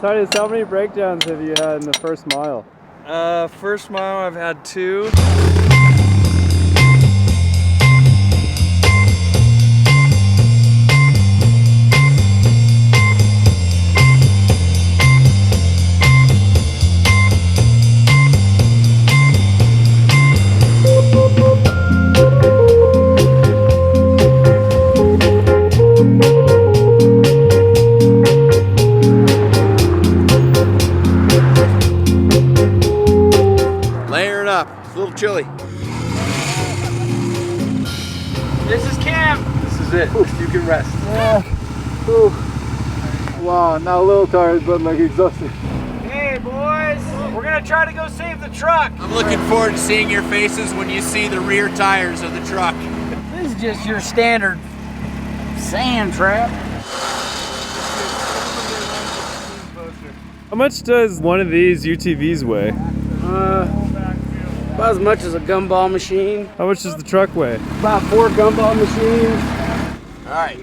Titus, how many breakdowns have you had in the first mile? First mile I've had 2. Layering up. It's a little chilly. This is camp. This is it. You can rest. Yeah. Ooh. Wow, not a little tired, but like exhausted. Hey boys, we're gonna try to go save the truck. I'm looking forward to seeing your faces when you see the rear tires of the truck. This is just your standard sand trap. How much does one of these UTVs weigh? About as much as a gumball machine. How much does the truck weigh? About 4 gumball machines. All right.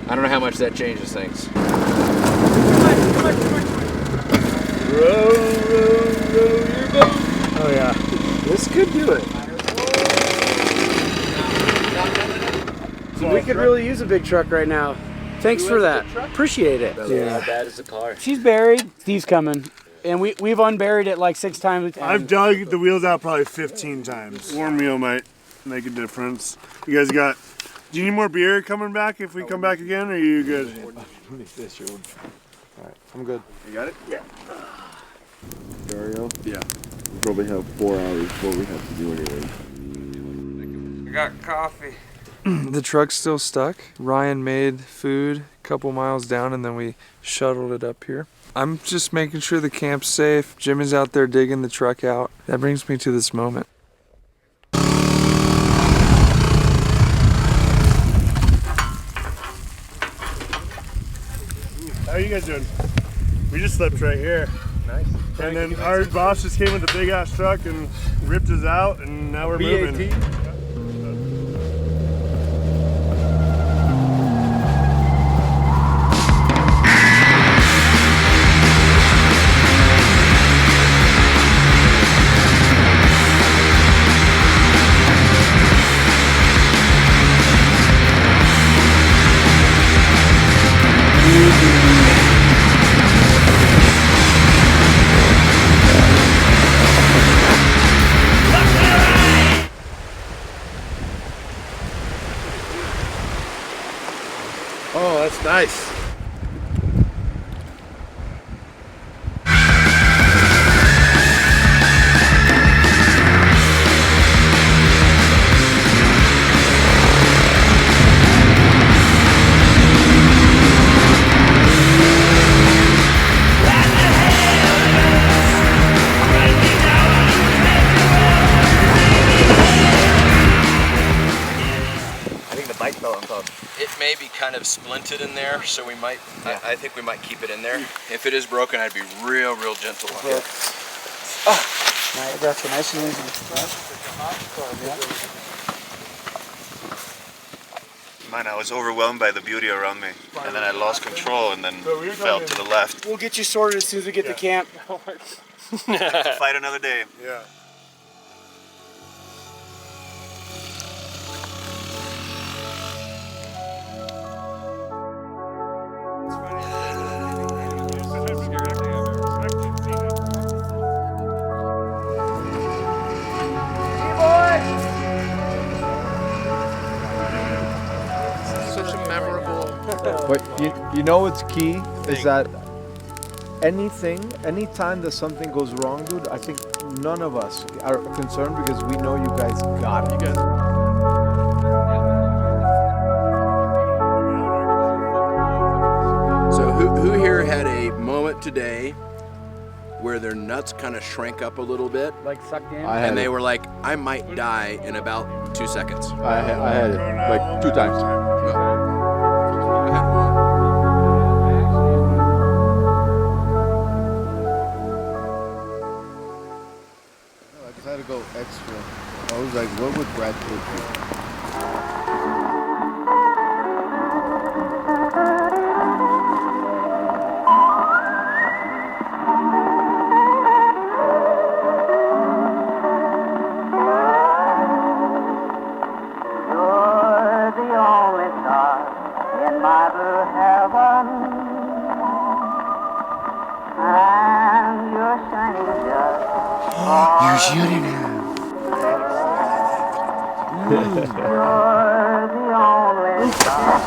I don't know how much that changes things. Row your boat. Oh yeah. This could do it. We could really use a big truck right now. Thanks for that. Appreciate it. Yeah. How bad is the car? She's buried. Steve's coming. And we've unburied it like 6 times. I've dug the wheels out probably 15 times. Warm wheel might make a difference. You guys got, do you need more beer coming back if we come back again, or are you good? Alright, I'm good. You got it? Yeah. Dario? Yeah. We probably have 4 hours before we have to do anything. I got coffee. The truck's still stuck. Ryan made food a couple miles down and then we shuttled it up here. I'm just making sure the camp's safe. Jimmy's out there digging the truck out. That brings me to this moment. How are you guys doing? We just slept right here. Nice. And then our boss just came with a big ass truck and ripped us out, and now we're moving. Oh, that's nice. It may be kind of splinted in there, so we might, I think we might keep it in there. If it is broken, I'd be real gentle on it. I got you nice and easy. Man, I was overwhelmed by the beauty around me, and then I lost control and then fell to the left. We'll get you sorted as soon as we get to camp. Fight another day. Yeah. But you know what's key is that anytime that something goes wrong, dude, I think none of us are concerned because we know you guys got it. So who here had a moment today where their nuts kind of shrank up a little bit? Like sucked in? And they were like, I might die in about 2 seconds. I had it like 2 times. I decided to go extra. I was like, what would Brad Pitt do? Mother heaven, and you're shining just. You're shooting him. You're the only star.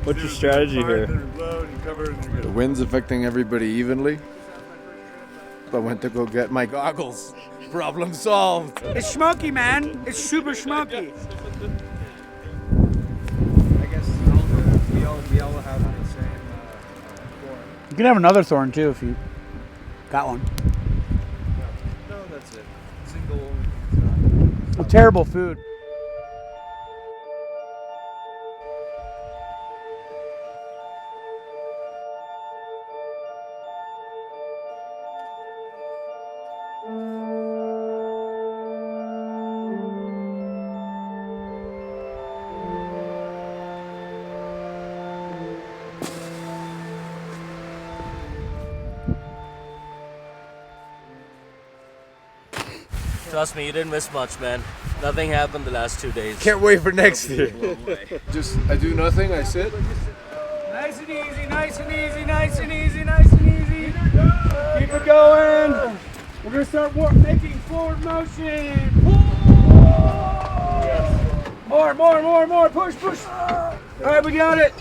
What's your strategy here? The wind's affecting everybody evenly. So I went to go get my goggles. Problem solved. It's smoky, man. It's super smoky. I guess we all have the same form. You can have another thorn too if you got one. No, that's it. Single. Terrible food. Trust me, you didn't miss much, man. Nothing happened the last 2 days. Can't wait for next year. Just, I do nothing, I sit. Nice and easy, nice and easy, nice and easy, nice and easy. Keep it going. We're gonna start making forward motion. More. Push. All right, we got it.